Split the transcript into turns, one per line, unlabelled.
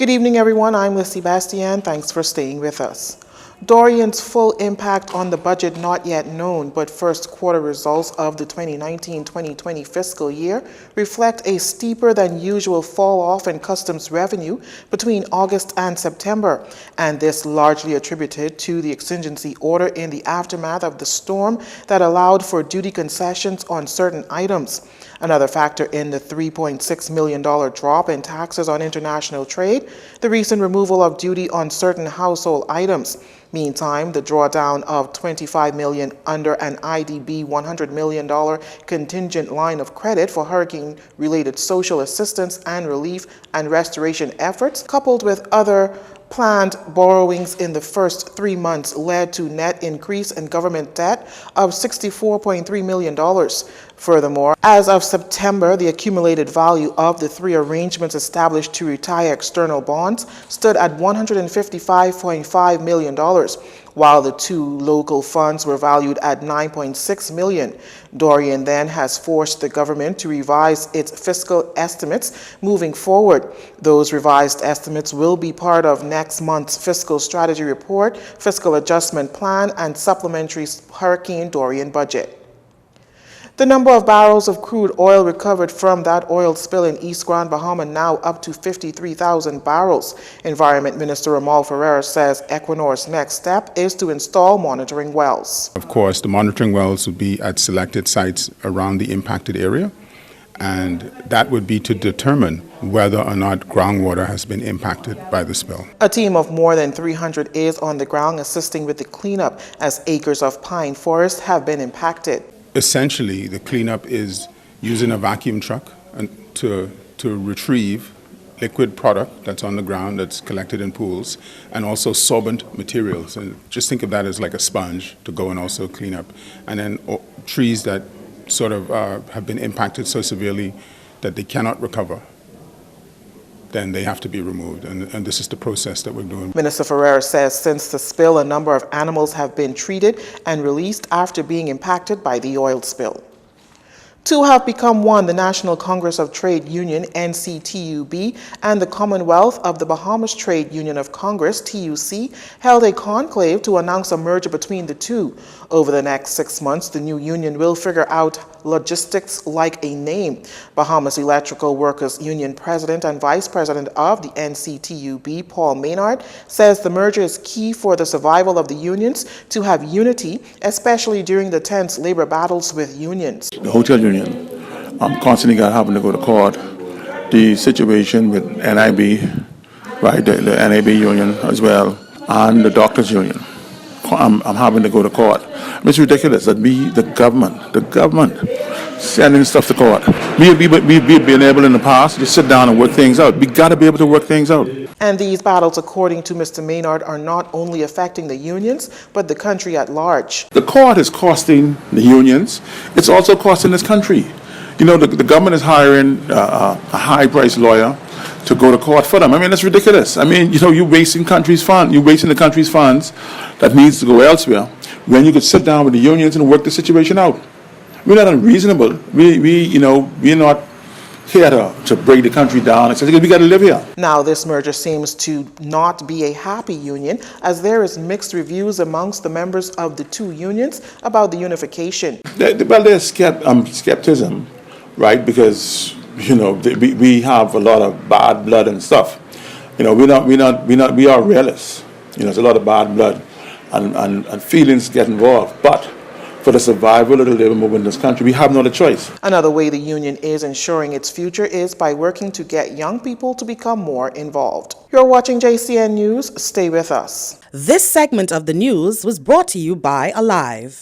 Good evening, everyone. I'm Lissy Bastian. Thanks for staying with us. Dorian's full impact on the budget not yet known, but first quarter results of the 2019-2020 fiscal year reflect a steeper than usual fall off in customs revenue between August and September, and this largely attributed to the exigency order in the aftermath of the storm that allowed for duty concessions on certain items. Another factor in the $3.6 million drop in taxes on international trade, the recent removal of duty on certain household items. Meantime, the drawdown of $25 million under an IDB $100 million contingent line of credit for hurricane-related social assistance and relief and restoration efforts, coupled with other planned borrowings in the first 3 months, led to net increase in government debt of $64.3 million. Furthermore, as of September, the accumulated value of the 3 arrangements established to retire external bonds stood at $155.5 million, while the 2 local funds were valued at $9.6 million. Dorian then has forced the government to revise its fiscal estimates moving forward. Those revised estimates will be part of next month's fiscal strategy report, fiscal adjustment plan, and supplementary Hurricane Dorian budget. The number of barrels of crude oil recovered from that oil spill in East Grand Bahama now up to 53,000 barrels. Environment Minister Amal Ferreira says Equinor's next step is to install monitoring wells.
Of course, the monitoring wells will be at selected sites around the impacted area, and that would be to determine whether or not groundwater has been impacted by the spill.
A team of more than 300 is on the ground assisting with the cleanup as acres of pine forest have been impacted.
Essentially, the cleanup is using a vacuum truck to retrieve liquid product that's on the ground that's collected in pools, and also sorbent materials. And just think of that as like a sponge to go and also clean up. And then trees that sort of have been impacted so severely that they cannot recover, then they have to be removed. And this is the process that we're doing.
Minister Ferreira says since the spill, a number of animals have been treated and released after being impacted by the oil spill. 2 have become one. The National Congress of Trade Union, NCTUB, and the Commonwealth of the Bahamas Trade Union of Congress, TUC, held a conclave to announce a merger between the 2. Over the next 6 months, the new union will figure out logistics like a name. Bahamas Electrical Workers Union President and Vice President of the NCTUB, Paul Maynard, says the merger is key for the survival of the unions to have unity, especially during the tense labor battles with unions.
The hotel union constantly having to go to court. The situation with NIB, right, the NIB union as well, and the doctors union. I'm having to go to court. It's ridiculous that the government, sending stuff to court. We've been able in the past to sit down and work things out. We got to be able to work things out.
And these battles, according to Mr. Maynard, are not only affecting the unions, but the country at large.
The court is costing the unions. It's also costing this country. You know, the government is hiring a high-priced lawyer to go to court for them. I mean, that's ridiculous. I mean, you know, you're wasting the country's funds that needs to go elsewhere when you could sit down with the unions and work the situation out. We're not unreasonable. We're not here to break the country down. It's because we got to live here.
Now, this merger seems to not be a happy union, as there is mixed reviews amongst the members of the 2 unions about the unification.
There's skepticism, right? Because we have a lot of bad blood and stuff. We are realists. There's a lot of bad blood and feelings get involved. But for the survival of the labor movement in this country, we have no other choice.
Another way the union is ensuring its future is by working to get young people to become more involved. You're watching JCN News. Stay with us.
This segment of the news was brought to you by Alive.